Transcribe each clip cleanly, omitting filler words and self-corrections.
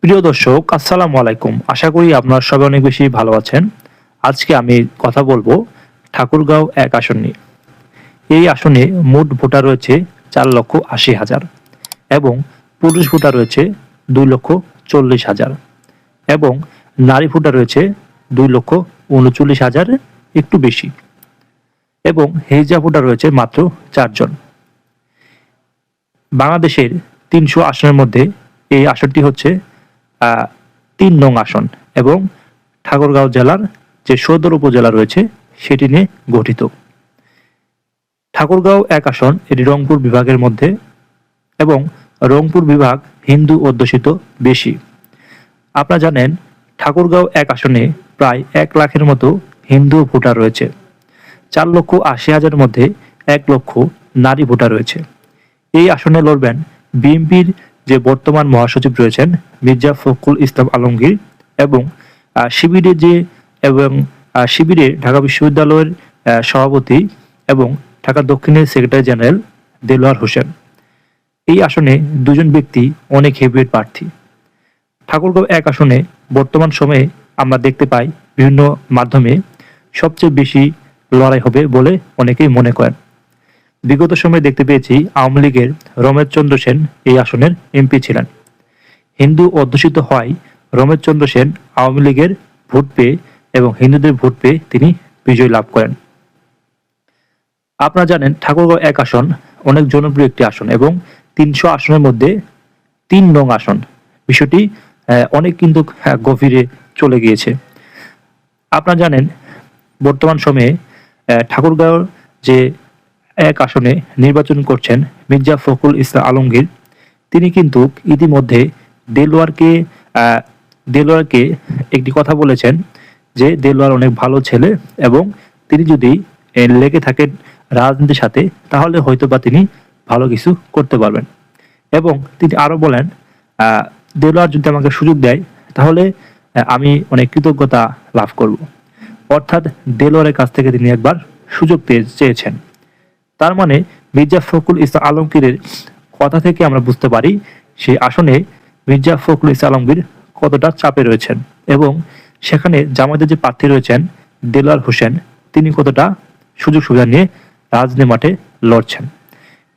প্রিয় দর্শক, আসসালামু আলাইকুম। আশা করি আপনারা সবাই অনেক বেশি ভালো আছেন। আজকে আমি কথা বলবো ঠাকুরগাঁও ১ আসন নিয়ে। এই আসনে মোট ভোটার রয়েছে ৪,৮০,০০০ এবং পুরুষ ভোটার রয়েছে ২,৪০,০০০ এবং নারী ভোটার রয়েছে ২,৩৯,০০০ একটু বেশি এবং হেজা ভোটার রয়েছে মাত্র ৪ জন। বাংলাদেশের ৩০০ আসনের মধ্যে এই আসনটি হচ্ছে ৩ নং আসন এবং ঠাকুরগাঁও জেলার যে সদর উপজেলা রয়েছে সেটি নিয়ে গঠিত। ঠাকুরগাঁও ১ আসন এটি রংপুর বিভাগের মধ্যে এবং রংপুর বিভাগ হিন্দু অধ্যুষিত বেশি। আপনারা জানেন ঠাকুরগাঁও ১ আসনে প্রায় ১ লাখের মতো হিন্দু ভোটার রয়েছে। ৪,৮০,০০০ মধ্যে ১ লক্ষ নারী ভোটার রয়েছে। এই আসনে লড়বেন বিএনপির যে বর্তমান মহাসচিব রয়েছেন মির্জা ফখরুল ইসলাম আলমগীর এবং শিবিরে ঢাকা বিশ্ববিদ্যালয়ের সভাপতি এবং ঢাকা দক্ষিণের সেক্রেটারি জেনারেল দেলোয়ার হোসেন। এই আসনে দুজন ব্যক্তি অনেক হেভিওয়েট প্রার্থী। ঠাকুরগাঁও ১ আসনে বর্তমান সময়ে আমরা দেখতে পাই বিভিন্ন মাধ্যমে সবচেয়ে বেশি লড়াই হবে বলে অনেকেই মনে করেন। বিগত সময়ে দেখতে পেয়েছি আওয়ামী লীগের রমেশ চন্দ্র সেন এই আসনের এমপি ছিলেন। হিন্দু অধ্যুষিত হওয়ায় রমেশ চন্দ্র সেন আওয়ামী লীগের ভোট পেয়ে এবং হিন্দুদের ভোট পেয়ে তিনি বিজয় লাভ করেন। আপনারা জানেন ঠাকুরগাঁও ১ আসন অনেক জনপ্রিয় একটি আসন এবং ৩০০ আসনের মধ্যে ৩ নং আসন। বিষয়টি অনেক কিন্তু গভীরে চলে গিয়েছে। আপনারা জানেন বর্তমান সময়ে ঠাকুরগাঁও যে ১ আসনে নির্বাচন করছেন মির্জা ফখরুল ইসলাম আলমগীর, তিনি কিন্তু ইতিমধ্যে দেলোয়ারকে একটি কথা বলেছেন যে দেলোয়ার অনেক ভালো ছেলে এবং তিনি যদি লেগে থাকেন রাজনীতির সাথে তাহলে হয়তোবা তিনি ভালো কিছু করতে পারবেন। এবং তিনি আরো বলেন দেলোয়ার যদি আমাকে সুযোগ দেয় তাহলে আমি অনেক কৃতজ্ঞতা লাভ করব। অর্থাৎ দেলোয়ারের কাছ থেকে তিনি একবার সুযোগ চেয়েছেন। তার মানে মির্জা ফখরুল ইসলাম আলমগীরের কথা থেকে আমরা বুঝতে পারি সেই আসনে মির্জা ফখরুল ইসলাম আলমগীর কতটা চাপে রয়েছেন এবং সেখানে জামায়াতের যে প্রার্থী রয়েছেন দেলোয়ার হোসেন তিনি কতটা সুযোগ সুবিধা নিয়ে রাজনীতি মাঠে লড়ছেন।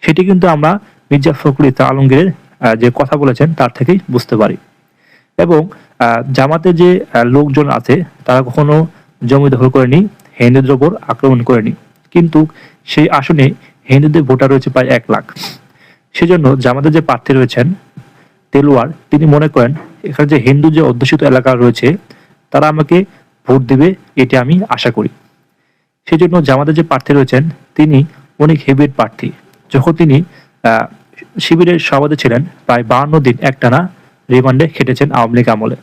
সেটি কিন্তু আমরা মির্জা ফখরুল ইসলাম আলমগীরের যে কথা বলেছেন তার থেকেই বুঝতে পারি। এবং জামাতের যে লোকজন আছে তারা কখনো জমি দখল করেনি, হিন্দুদের ওপর আক্রমণ করেনি, কিন্তু সেই আসনে হিন্দুদের ভোটার রয়েছে প্রায় ১ লাখ। সেজন্য জামাতের যে প্রার্থী রয়েছেন দেলোয়ার তিনি মনে করেন এখানে যে হিন্দু যে অধ্যুষিত এলাকা রয়েছে তারা আমাকে ভোট দিবে এটি আমি আশা করি। সেজন্য জামাতের যে প্রার্থী রয়েছেন তিনি অনেক হেভিওয়েট প্রার্থী। যখন তিনি শিবিরের সভাপতি ছিলেন প্রায় ৫২ দিন একটানা রিমান্ডে খেটেছেন আওয়ামী লীগ আমলে।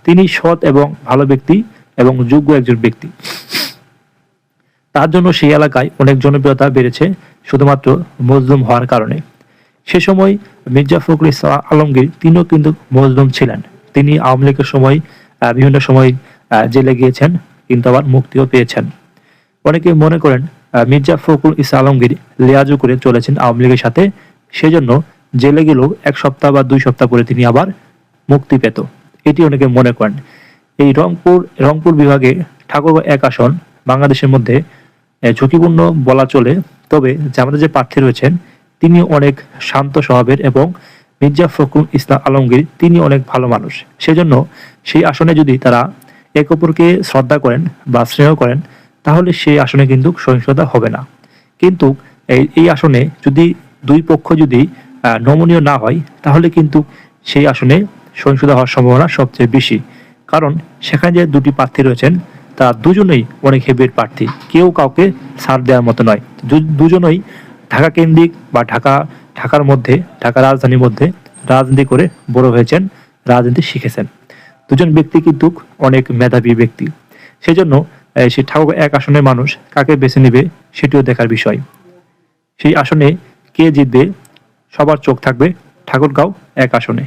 তিনি সৎ এবং ভালো ব্যক্তি এবং যোগ্য একজন ব্যক্তি। তার জন্য সেই এলাকায় অনেক জনপ্রিয়তা বেড়েছে শুধুমাত্র মজলুম হওয়ার কারণে। সে সময় মির্জা ফখরুল ইসলাম আলমগীর তিনিও কিন্তু মজলুম ছিলেন। তিনি আওয়ামী লীগের সময় বিভিন্ন সময় জেলে গিয়েছেন কিন্তু আবার মুক্তিও পেয়েছেন। অনেকে মনে করেন মির্জা ফখরুল ইসলাম আলমগীর লেয়াজু করে চলেছেন আওয়ামী লীগের সাথে, সেজন্য জেলে গেলেও ১ সপ্তাহ বা ২ সপ্তাহ পরে তিনি আবার মুক্তি পেত, এটি অনেকে মনে করেন। এই রংপুর বিভাগে ঠাকুরগাঁও ১ আসন বাংলাদেশের মধ্যে ঝুঁকিপূর্ণ বলা চলে, তবে জামাতের যে প্রার্থী রয়েছেন তিনি অনেক শান্ত স্বভাবের এবং মির্জা ফখরুল ইসলাম আলমগীর তিনি অনেক ভালো মানুষ। সেজন্য সেই আসনে যদি তারা একে অপরকে শ্রদ্ধা করেন বা স্নেহ করেন তাহলে সেই আসনে কিন্তু সহিংসতা হবে না। কিন্তু এই আসনে যদি দুই পক্ষ যদি নমনীয় না হয় তাহলে কিন্তু সেই আসনে সহিংসতা হওয়ার সম্ভাবনা সবচেয়ে বেশি। কারণ সেখানে যে দুটি প্রার্থী রয়েছেন তারা দুজনেই অনেক হেভিওয়েট প্রার্থী, কেউ কাউকে ছাড় দেওয়ার মতো নয়। দুজনেই ঢাকা কেন্দ্রিক বা ঢাকার মধ্যে ঢাকা রাজধানীর মধ্যে রাজনীতি করে বড় হয়েছেন, রাজনীতি শিখেছেন। দুজন ব্যক্তি কিন্তু অনেক মেধাবী ব্যক্তি। সেজন্য সেই ঠাকুরগাঁও ১ আসনের মানুষ কাকে বেছে নেবে সেটিও দেখার বিষয়। সেই আসনে কে জিতবে সবার চোখ থাকবে ঠাকুরগাঁও ১ আসনে।